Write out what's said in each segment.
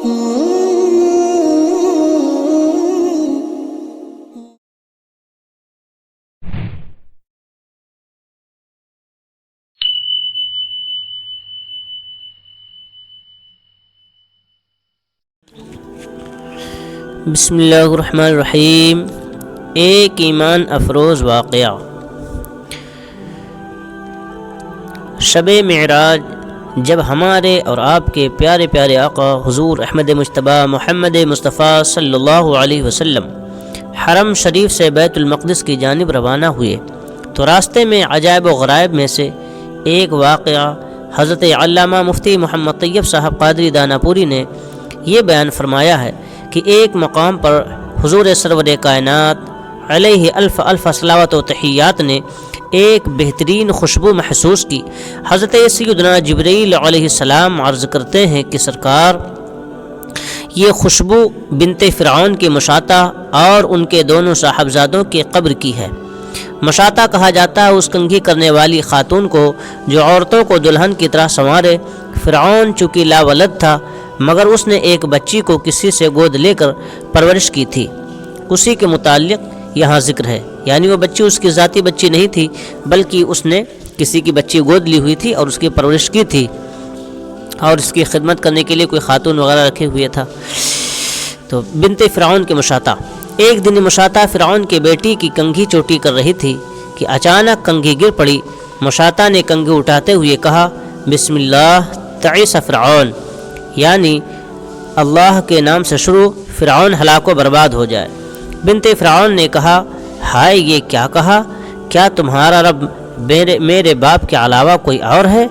بسم اللہ الرحمن الرحیم۔ ایک ایمان افروز واقعہ۔ شب معراج جب ہمارے اور آپ کے پیارے پیارے آقا حضور احمد مجتبی محمد مصطفیٰ صلی اللہ علیہ وسلم حرم شریف سے بیت المقدس کی جانب روانہ ہوئے تو راستے میں عجائب و غرائب میں سے ایک واقعہ حضرت علامہ مفتی محمد طیب صاحب قادری داناپوری نے یہ بیان فرمایا ہے کہ ایک مقام پر حضور سرور کائنات علیہ الف الف صلوات و تحیات نے ایک بہترین خوشبو محسوس کی۔ حضرت سیدنا جبرائیل علیہ السلام عرض کرتے ہیں کہ سرکار، یہ خوشبو بنت فرعون کی مشاطہ اور ان کے دونوں صاحبزادوں کے قبر کی ہے۔ مشاطہ کہا جاتا ہے اس کنگھی کرنے والی خاتون کو جو عورتوں کو دلہن کی طرح سنوارے۔ فرعون چونکہ لا ولد تھا مگر اس نے ایک بچی کو کسی سے گود لے کر پرورش کی تھی، اسی کے متعلق یہاں ذکر ہے، یعنی وہ بچی اس کی ذاتی بچی نہیں تھی بلکہ اس نے کسی کی بچی گود لی ہوئی تھی اور اس کی پرورش کی تھی اور اس کی خدمت کرنے کے لیے کوئی خاتون وغیرہ رکھے ہوئے تھا۔ تو بنت فرعون کے مشاطہ، ایک دن مشاطہ فرعون کے بیٹی کی کنگھی چوٹی کر رہی تھی کہ اچانک کنگھی گر پڑی۔ مشاطہ نے کنگھی اٹھاتے ہوئے کہا، بسم اللہ تعیس فرعون، یعنی اللہ کے نام سے شروع، فرعون ہلاک و برباد ہو جائے۔ بنت فرعون نے کہا، ہائے یہ کیا کہا، کیا تمہارا رب میرے باپ کے علاوہ کوئی اور ہے؟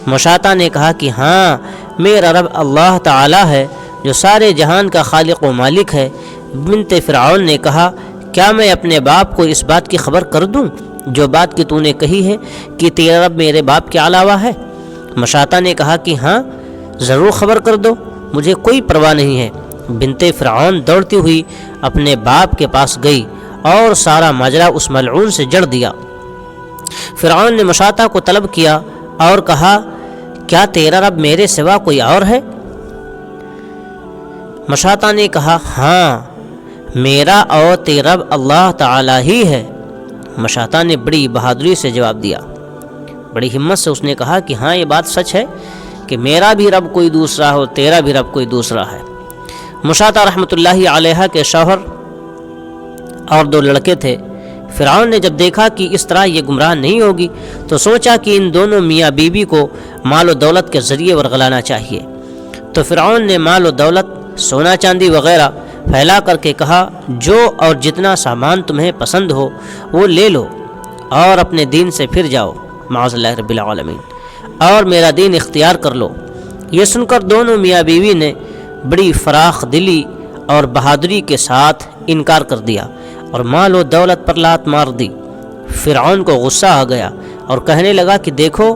مشاطہ نے کہا کہ ہاں، میرا رب اللہ تعالی ہے جو سارے جہان کا خالق و مالک ہے۔ بنت فرعون نے کہا، کیا میں اپنے باپ کو اس بات کی خبر کر دوں جو بات کی تو نے کہی ہے کہ تیرا رب میرے باپ کے علاوہ ہے؟ مشاطہ نے کہا کہ ہاں ضرور خبر کر دو، مجھے کوئی پرواہ نہیں ہے۔ بنت فرعون دوڑتی ہوئی اپنے باپ کے پاس گئی اور سارا ماجرا اس ملعون سے جڑ دیا۔ فرعون نے مشاطہ کو طلب کیا اور کہا، کیا تیرا رب میرے سوا کوئی اور ہے؟ مشاطہ نے کہا، ہاں میرا اور تیرا رب اللہ تعالی ہی ہے۔ مشاطہ نے بڑی بہادری سے جواب دیا، بڑی ہمت سے اس نے کہا کہ ہاں یہ بات سچ ہے کہ میرا بھی رب کوئی دوسرا ہو، تیرا بھی رب کوئی دوسرا ہے۔ مشاطہ رحمۃ اللہ علیہ کے شوہر اور دو لڑکے تھے۔ فرعون نے جب دیکھا کہ اس طرح یہ گمراہ نہیں ہوگی تو سوچا کہ ان دونوں میاں بیوی کو مال و دولت کے ذریعے ورغلانا چاہیے۔ تو فرعون نے مال و دولت، سونا چاندی وغیرہ پھیلا کر کے کہا، جو اور جتنا سامان تمہیں پسند ہو وہ لے لو اور اپنے دین سے پھر جاؤ، معاذ اللہ رب العالمین، اور میرا دین اختیار کر لو۔ یہ سن کر دونوں میاں بیوی نے بڑی فراخ دلی اور بہادری کے ساتھ انکار کر دیا اور مال و دولت پر لات مار دی۔ فرعون کو غصہ آ گیا اور کہنے لگا کہ دیکھو،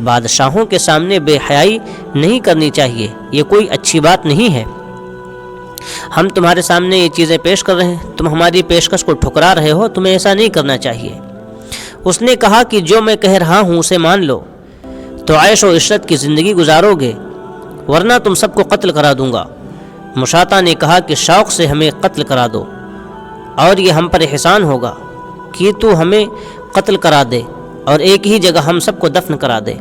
بادشاہوں کے سامنے بے حیائی نہیں کرنی چاہیے، یہ کوئی اچھی بات نہیں ہے۔ ہم تمہارے سامنے یہ چیزیں پیش کر رہے ہیں، تم ہماری پیشکش کو ٹھکرا رہے ہو، تمہیں ایسا نہیں کرنا چاہیے۔ اس نے کہا کہ جو میں کہہ رہا ہوں اسے مان لو تو عیش و عشرت کی زندگی گزارو گے، ورنہ تم سب کو قتل کرا دوں گا۔ مشاطہ نے کہا کہ شوق سے ہمیں قتل کرا دو اور یہ ہم پر احسان ہوگا کہ تو ہمیں قتل کرا دے اور ایک ہی جگہ ہم سب کو دفن کرا دے،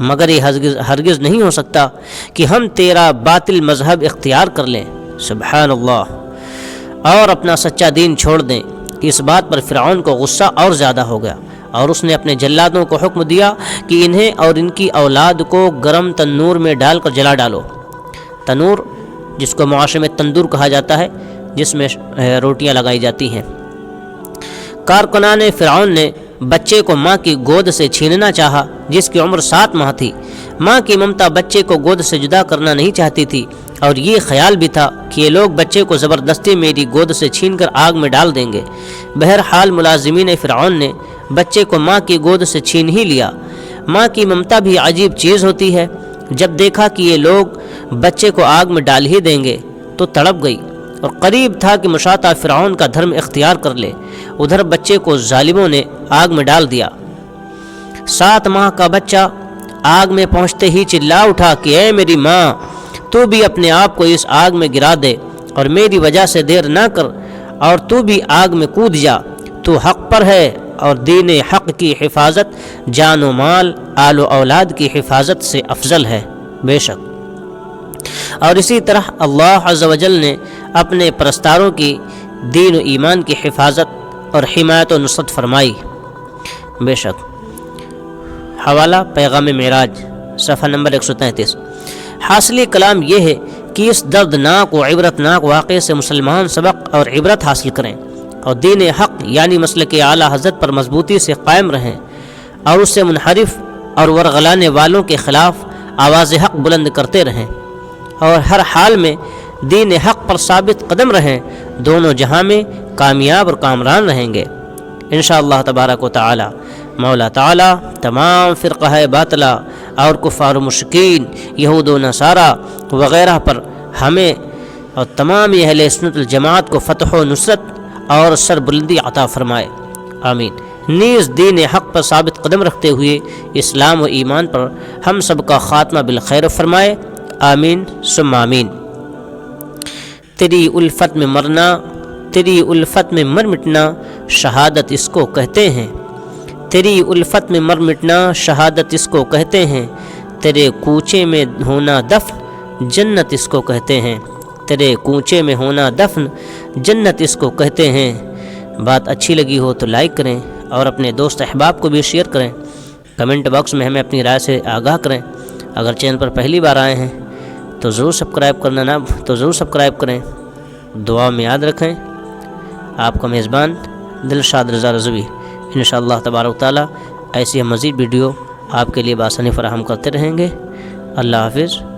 مگر یہ ہرگز نہیں ہو سکتا کہ ہم تیرا باطل مذہب اختیار کر لیں، سبحان اللہ، اور اپنا سچا دین چھوڑ دیں۔ اس بات پر فرعون کو غصہ اور زیادہ ہو گیا اور اس نے اپنے جلادوں کو حکم دیا کہ انہیں اور ان کی اولاد کو گرم تنور میں ڈال کر جلا ڈالو۔ تنور جس کو معاشرے میں تندور کہا جاتا ہے، جس میں روٹیاں لگائی جاتی ہیں۔ کارکنان فرعون نے بچے کو ماں کی گود سے چھیننا چاہا جس کی عمر 7 ماہ تھی۔ ماں کی ممتا بچے کو گود سے جدا کرنا نہیں چاہتی تھی اور یہ خیال بھی تھا کہ یہ لوگ بچے کو زبردستی میری گود سے چھین کر آگ میں ڈال دیں گے۔ بہرحال ملازمین فرعون نے بچے کو ماں کی گود سے چھین ہی لیا۔ ماں کی ممتا بھی عجیب چیز ہوتی ہے، جب دیکھا کہ یہ لوگ بچے کو آگ میں ڈال ہی دیں گے تو تڑپ گئی اور قریب تھا کہ مشاطہ فرعون کا دھرم اختیار کر لے۔ ادھر بچے کو ظالموں نے آگ میں ڈال دیا۔ 7 ماہ کا بچہ آگ میں پہنچتے ہی چلا اٹھا کہ اے میری ماں، تو بھی اپنے آپ کو اس آگ میں گرا دے اور میری وجہ سے دیر نہ کر اور تو بھی آگ میں کود جا۔ تو حق پر ہے اور دین حق کی حفاظت جان و مال، آل و اولاد کی حفاظت سے افضل ہے بے شک۔ اور اسی طرح اللہ عز و جل نے اپنے پرستاروں کی دین و ایمان کی حفاظت اور حمایت و نصرت فرمائی بے شک۔ حوالہ پیغام معراج صفحہ نمبر 133۔ حاصل کلام یہ ہے کہ اس دردناک و عبرتناک واقعے سے مسلمان سبق اور عبرت حاصل کریں اور دین حق یعنی مسلک اعلیٰ حضرت پر مضبوطی سے قائم رہیں اور اس سے منحرف اور ورغلانے والوں کے خلاف آواز حق بلند کرتے رہیں اور ہر حال میں دین حق پر ثابت قدم رہیں، دونوں جہاں میں کامیاب اور کامران رہیں گے انشاءاللہ تبارک و تعالی۔ مولا تعالی تمام فرقہ باطلہ اور کفار و مشرکین، یہود و نصارہ وغیرہ پر ہمیں اور تمام اہل سنت الجماعت کو فتح و نصرت اور سربلندی عطا فرمائے آمین۔ نیز دین حق پر ثابت قدم رکھتے ہوئے اسلام و ایمان پر ہم سب کا خاتمہ بالخیر فرمائے آمین ثم آمین۔ تیری الفت میں مرنا، تیری الفت میں مر مٹنا شہادت اس کو کہتے ہیں، تیری الفت میں مر مٹنا شہادت اس کو کہتے ہیں، تیرے کوچے میں ہونا دفن جنت اس کو کہتے ہیں، تیرے کوچے میں ہونا دفن جنت اس کو کہتے ہیں۔ بات اچھی لگی ہو تو لائک کریں اور اپنے دوست احباب کو بھی شیئر کریں، کمنٹ باکس میں ہمیں اپنی رائے سے آگاہ کریں۔ اگر چینل پر پہلی بار آئے ہیں تو ضرور سبسکرائب کریں۔ دعا میں یاد رکھیں آپ کا میزبان دلشاد رضا رضوی۔ انشاءاللہ تبارک تعالی ایسی مزید ویڈیو آپ کے لیے بآسانی فراہم کرتے رہیں گے۔ اللہ حافظ۔